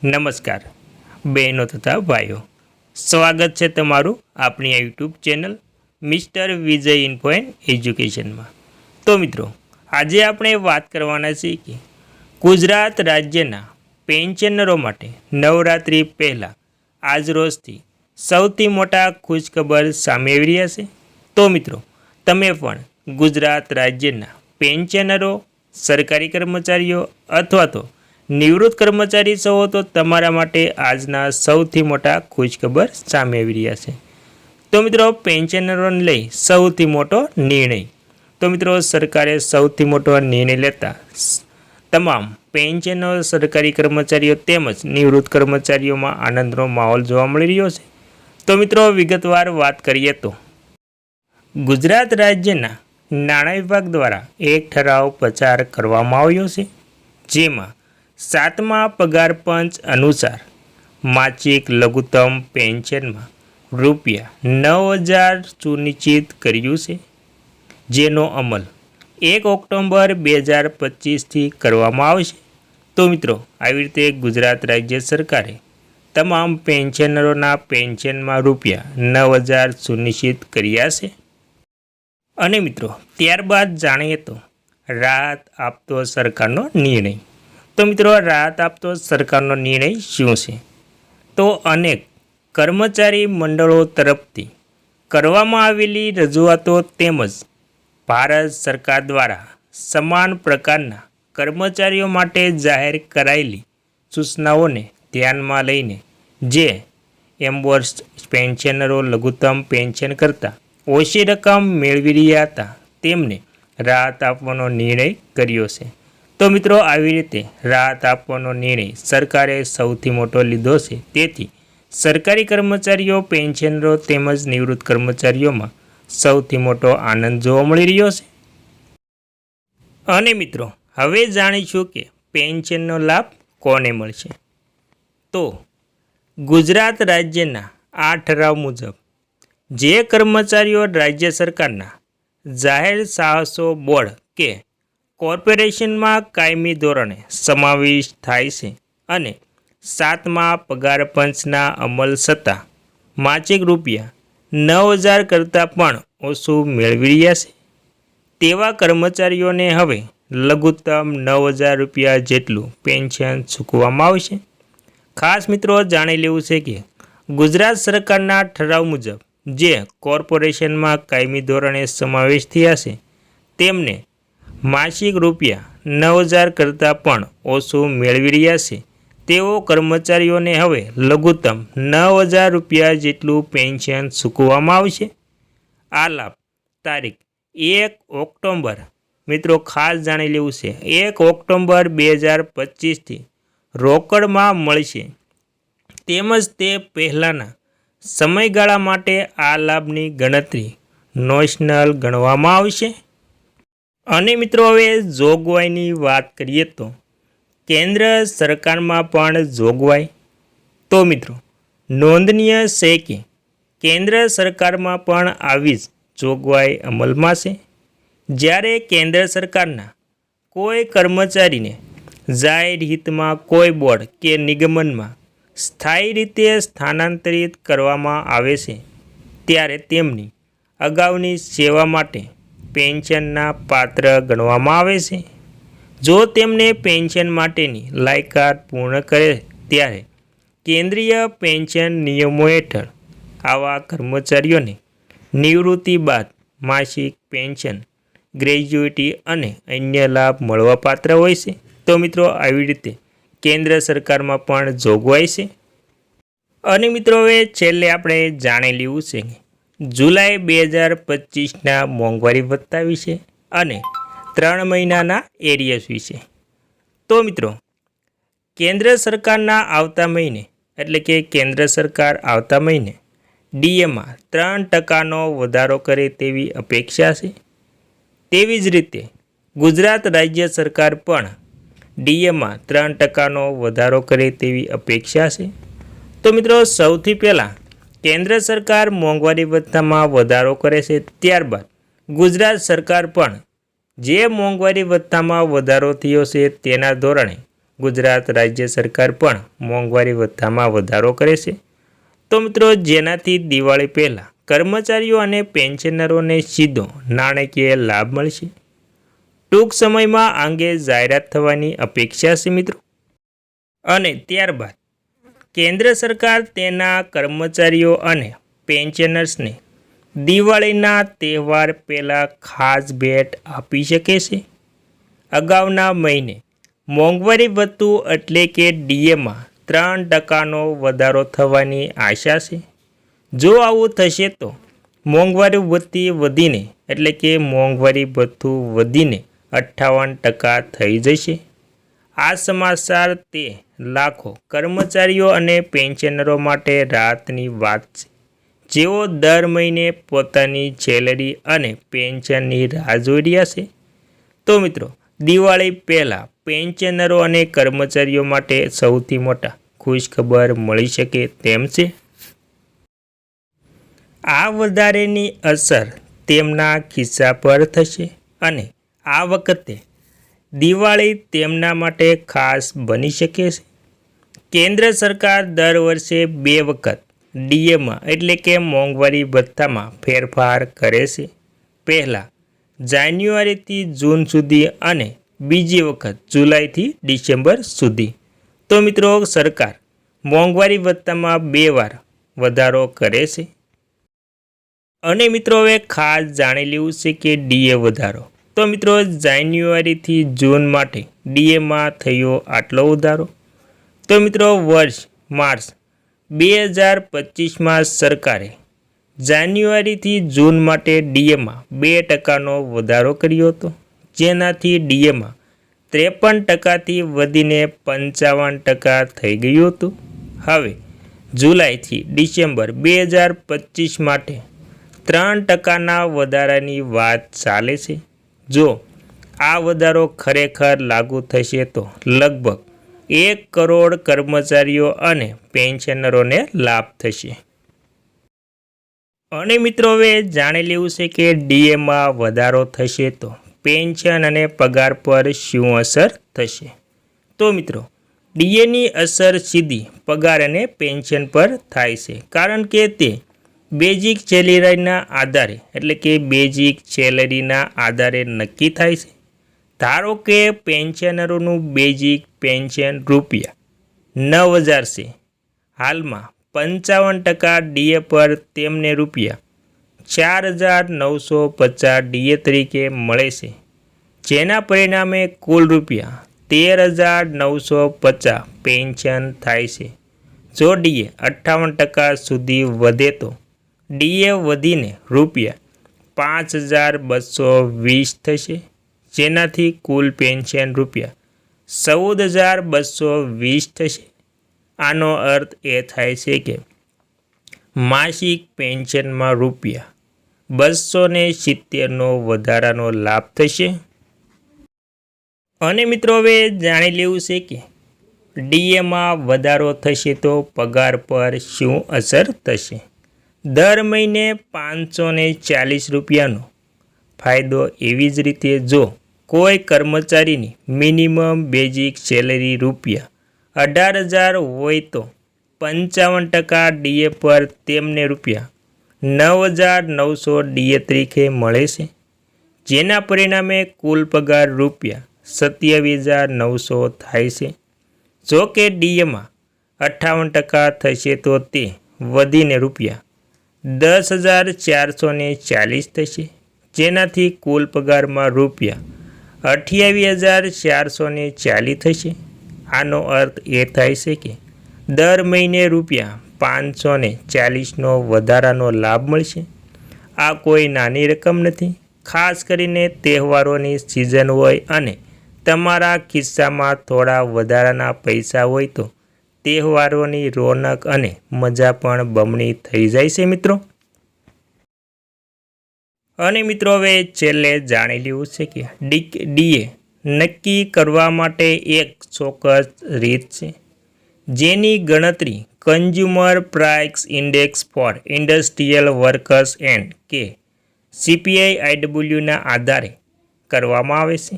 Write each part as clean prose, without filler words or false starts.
નમસ્કાર બહેનો તથા ભાઈઓ, સ્વાગત છે તમારું આપણી આ YouTube channel mister Vijay info and એજ્યુકેશનમાં। તો મિત્રો, આજે આપણે વાત કરવાના છીએ કે ગુજરાત રાજ્યના પેન્શનરો માટે નવરાત્રિ પહેલાં આજ રોજથી સૌથી મોટા ખુશખબર સામે આવી રહ્યા છે। તો મિત્રો, તમે પણ ગુજરાત રાજ્યના પેન્શનરો, સરકારી કર્મચારીઓ અથવા તો નિવૃત્ત કર્મચારી છો તો તમારા માટે આજના સૌથી મોટા ખુશખબર સામે આવી રહ્યા છે। તો મિત્રો, પેન્શનરોને લઈ સૌથી મોટો નિર્ણય। તો મિત્રો, સરકારે સૌથી મોટો નિર્ણય લેતા તમામ પેન્શનરો, સરકારી કર્મચારીઓ તેમજ નિવૃત્ત કર્મચારીઓમાં આનંદનો માહોલ જોવા મળી રહ્યો છે। તો મિત્રો, વિગતવાર વાત કરીએ તો ગુજરાત રાજ્યના નાણાં વિભાગ દ્વારા એક ઠરાવ પસાર કરવામાં આવ્યો છે, જેમાં 7મા પગાર પંચ અનુસાર માસિક લઘુત્તમ પેન્શનમાં ₹9,000 સુનિશ્ચિત કર્યું છે, જેનો અમલ 1 ઓક્ટોબર 2025થી કરવામાં આવશે। તો મિત્રો, આવી રીતે ગુજરાત રાજ્ય સરકારે તમામ પેન્શનરોના પેન્શનમાં ₹9,000 સુનિશ્ચિત કર્યા છે। અને મિત્રો, ત્યારબાદ જાણીએ તો રાહત આપતો સરકારનો નિર્ણય। તો મિત્રો, રાહત આપતો સરકારનો નિર્ણય શું છે? તો અનેક કર્મચારી મંડળો તરફથી કરવામાં આવેલી રજૂઆતો તેમજ ભારત સરકાર દ્વારા સમાન પ્રકારના કર્મચારીઓ માટે જાહેર કરાયેલી સૂચનાઓને ધ્યાનમાં લઈને જે એમ્બોર્સ્ડ પેન્શનરો લઘુત્તમ પેન્શન કરતાં ઓછી રકમ મેળવી રહ્યા હતા તેમને રાહત આપવાનો નિર્ણય કર્યો છે। તો મિત્રો, આવી રીતે રાહત આપવાનો નિર્ણય સરકારે સૌથી મોટો લીધો છે, તેથી સરકારી કર્મચારીઓ, પેન્શનરો તેમજ નિવૃત્ત કર્મચારીઓમાં સૌથી મોટો આનંદ જોવા મળી રહ્યો છે। અને મિત્રો, હવે જાણીશું કે પેન્શનનો લાભ કોને મળશે। તો ગુજરાત રાજ્યના આ ઠરાવ મુજબ જે કર્મચારીઓ રાજ્ય સરકારના જાહેર સાહસો બોર્ડ કે કોર્પોરેશનમાં કાયમી ધોરણે સમાવેશ થાય છે અને 7મા પગાર પંચના અમલ છતાં માસિક ₹9,000 કરતાં પણ ઓછું મેળવી રહ્યા છે તેવા કર્મચારીઓને હવે લઘુત્તમ ₹9,000 જેટલું પેન્શન ચૂકવવામાં આવશે। ખાસ મિત્રો, જાણી લેવું છે કે ગુજરાત સરકારના ઠરાવ મુજબ જે કોર્પોરેશનમાં કાયમી ધોરણે સમાવેશ થયા છે તેમને માસિક ₹9,000 કરતાં પણ ઓછું મેળવી રહ્યા છે તેઓ કર્મચારીઓને હવે લઘુત્તમ ₹9,000 જેટલું પેન્શન ચૂકવવામાં આવશે। આ લાભ તારીખ 1 ઓક્ટોબર, મિત્રો ખાસ જાણી લેવું છે, 1 ઓક્ટોબર 2025થી રોકડમાં મળશે, તેમજ તે પહેલાંના સમયગાળા માટે આ લાભની ગણતરી નોમિનલ ગણવામાં આવશે। અને મિત્રો, હવે જોગવાઈની વાત કરીએ તો કેન્દ્ર સરકારમાં પણ જોગવાઈ। તો મિત્રો, નોંધનીય છે કે કેન્દ્ર સરકારમાં પણ આવી જ જોગવાઈ અમલમાં છે। જ્યારે કેન્દ્ર સરકારના કોઈ કર્મચારીને જાહેર હિતમાં કોઈ બોર્ડ કે નિગમનમાં સ્થાયી રીતે સ્થાનાંતરિત કરવામાં આવે છે ત્યારે તેમની અગાઉની સેવા માટે પેન્શનના પાત્ર ગણવામાં આવે છે। જો તેમને પેન્શન માટેની લાયકાત પૂર્ણ કરે ત્યારે કેન્દ્રીય પેન્શન નિયમો હેઠળ આવા કર્મચારીઓને નિવૃત્તિ બાદ માસિક પેન્શન, ગ્રેજ્યુઇટી અને અન્ય લાભ મળવાપાત્ર હોય છે। તો મિત્રો, આવી રીતે કેન્દ્ર સરકારમાં પણ જોગવાઈ છે। અને મિત્રો, હવે છેલ્લે આપણે જાણી લેવું છે કે જુલાઈ 2025ના મોંઘવારી ભથ્થા વિશે અને 3 મહિનાના એરિયર્સ વિશે। તો મિત્રો, કેન્દ્ર સરકારના આવતા મહિને એટલે કે કેન્દ્ર સરકાર આવતા મહિને ડીએમાં 3% વધારો કરે તેવી અપેક્ષા છે। તેવી જ રીતે ગુજરાત રાજ્ય સરકાર પણ ડીએમાં 3% વધારો કરે તેવી અપેક્ષા છે। તો મિત્રો, સૌથી પહેલાં કેન્દ્ર સરકાર મોંઘવારી ભથ્થામાં વધારો કરે છે, ત્યારબાદ ગુજરાત સરકાર પણ જે મોંઘવારી ભથ્થામાં વધારો થયો છે તેના ધોરણે ગુજરાત રાજ્ય સરકાર પણ મોંઘવારી ભથ્થામાં વધારો કરે છે. તો મિત્રો, જેનાથી દિવાળી પહેલાં કર્મચારીઓ અને પેન્શનરોને સીધો નાણાકીય લાભ મળશે. ટૂંક સમયમાં આ અંગે જાહેરાત થવાની અપેક્ષા છે મિત્રો. અને ત્યારબાદ કેન્દ્ર સરકાર તેના કર્મચારીઓ અને પેન્શનર્સને દિવાળીના તહેવાર પહેલાં ખાસ ભેટ આપી શકે છે. અગાઉના મહિને મોંઘવારી ભથ્થું એટલે કે ડીએમાં 3% વધારો થવાની આશા છે. જો આવું થશે તો મોંઘવારી ભથ્થું વધીને એટલે કે મોંઘવારી ભથ્થું વધીને 58% થઈ જશે. આ સમાચાર તે લાખો કર્મચારીઓ અને પેન્શનરો માટે રાહતની વાત છે, જેઓ દર મહિને પોતાની સેલેરી અને પેન્શનની રાહ જોઈ રહ્યા છે. તો મિત્રો, દિવાળી પહેલાં પેન્શનરો અને કર્મચારીઓ માટે સૌથી મોટા ખુશખબર મળી શકે તેમ છે. આ વધારાની અસર તેમના ખિસ્સા પર થશે અને આ વખતે દિવાળી તેમના માટે ખાસ બની શકે છે. કેન્દ્ર સરકાર દર વર્ષે 2 વખત ડીએમાં એટલે કે મોંઘવારી ભથ્થામાં ફેરફાર કરે છે. પહેલાં જાન્યુઆરીથી જૂન સુધી અને બીજી વખત જુલાઈથી ડિસેમ્બર સુધી. તો મિત્રો, સરકાર મોંઘવારી ભથ્થામાં 2 વાર વધારો કરે છે. અને મિત્રો, હવે ખાસ જાણી લેવું છે કે ડીએ વધારો. તો મિત્રો, જાન્યુઆરીથી જૂન માટે ડીએમાં થયો આટલો વધારો. તો મિત્રો, વર્ષ માર્ચ 2025માં સરકારે જાન્યુઆરીથી જૂન માટે ડીએમાં 2%નો વધારો કર્યો હતો, જેનાથી ડીએમાં 53%થી વધીને 55% થઈ ગયું હતું. હવે જુલાઈથી ડિસેમ્બર 2025 માટે 3%ના વધારાની વાત ચાલે છે. જો આ વધારો ખરેખર લાગુ થશે તો લગભગ 1 કરોડ કર્મચારીઓ અને પેન્શનરોને લાભ થશે. અને મિત્રો, હવે જાણી લેવું છે કે ડીએમાં વધારો થશે તો પેન્શન અને પગાર પર શું અસર થશે. તો મિત્રો, ડીએની અસર સીધી પગાર અને પેન્શન પર થાય છે, કારણ કે તે બેઝિક સેલેરીના આધારે એટલે કે બેઝિક સેલેરીના આધારે નક્કી થાય છે. ધારો કે પેન્શનરોનું બેઝિક પેન્શન ₹9,000 છે. હાલમાં 55% ડીએ પર તેમને ₹4,950 ડીએ તરીકે મળે છે, જેના પરિણામે કુલ ₹13,950 પેન્શન થાય છે. જો ડીએ 58% સુધી વધે તો ડીએ વધીને ₹5,220 થશે, જેનાથી કુલ પેન્શન ₹14,220 થશે. આનો અર્થ એ થાય છે કે માસિક પેન્શનમાં ₹270નો વધારાનો લાભ થશે. અને મિત્રો, હવે જાણી લેવું છે કે ડીએમાં વધારો થશે તો પગાર પર શું અસર થશે. દર મહિને ₹540નો ફાયદો. એવી જ રીતે જો કોઈ કર્મચારીની મિનિમમ બેઝિક સેલેરી ₹18,000 હોય તો 55% ડીએ પર તેમને ₹9,900 ડીએ તરીકે મળે છે, જેના પરિણામે કુલ પગાર ₹27,900 થાય છે. જો કે ડીએમાં 58% થશે તો તે વધીને ₹10,440 થશે, જેનાથી કુલ પગારમાં ₹28,440 થશે. આનો અર્થ એ થાય છે કે દર મહિને ₹540નો વધારાનો લાભ મળશે. આ કોઈ નાની રકમ નથી, ખાસ કરીને તહેવારોની સિઝન હોય અને તમારા ખિસ્સામાં થોડા વધારાના પૈસા હોય તો તહેવારોની રોનક અને મજા પણ બમણી થઈ જાય છે મિત્રો. અને મિત્રો, હવે છેલ્લે જાણી લેવું છે કે ડીએ નક્કી કરવા માટે એક ચોક્કસ રીત છે, જેની ગણતરી consumer price index four industrial workers and કે CPI-IW ના આધારે કરવામાં આવે છે.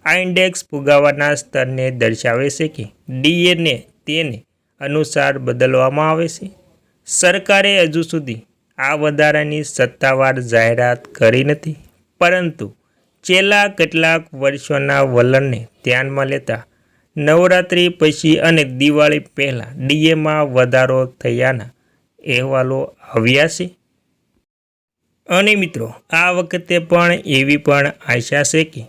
આ ઇન્ડેક્સ ફુગાવાના સ્તરને દર્શાવે છે કે ડીએને તેને અનુસાર બદલવામાં આવે છે. સરકારે હજુ સુધી આ વધારાની સત્તાવાર જાહેરાત કરી નથી, પરંતુ છેલ્લા કેટલાક વર્ષોના વલણને ધ્યાનમાં લેતા નવરાત્રિ પછી અને દિવાળી પહેલાં ડીએમાં વધારો થયાના અહેવાલો આવ્યા છે. અને મિત્રો, આ વખતે પણ એવી પણ આશા છે કે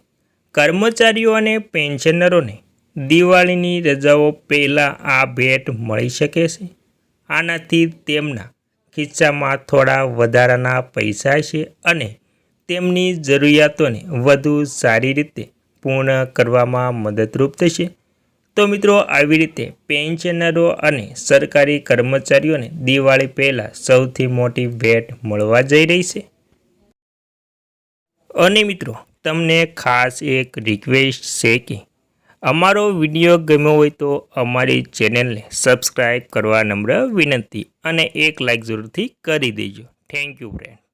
કર્મચારીઓ અને પેન્શનરોને દિવાળીની રજાઓ પહેલાં આ ભેટ મળી શકે છે. આનાથી તેમના ખિસ્સામાં થોડા વધારાના પૈસા છે અને તેમની જરૂરિયાતોને વધુ સારી રીતે પૂર્ણ કરવામાં મદદરૂપ થશે. તો મિત્રો, આવી રીતે પેન્શનરો અને સરકારી કર્મચારીઓને દિવાળી પહેલાં સૌથી મોટી ભેટ મળવા જઈ રહી છે. અને મિત્રો, તમને ખાસ એક રિક્વેસ્ટ છે કે અમારો વિડીયો ગમ્યો હોય તો અમારી ચેનલને સબસ્ક્રાઈબ કરવા નમ્ર વિનંતી અને એક લાઈક જરૂરથી કરી દેજો. Thank you friend.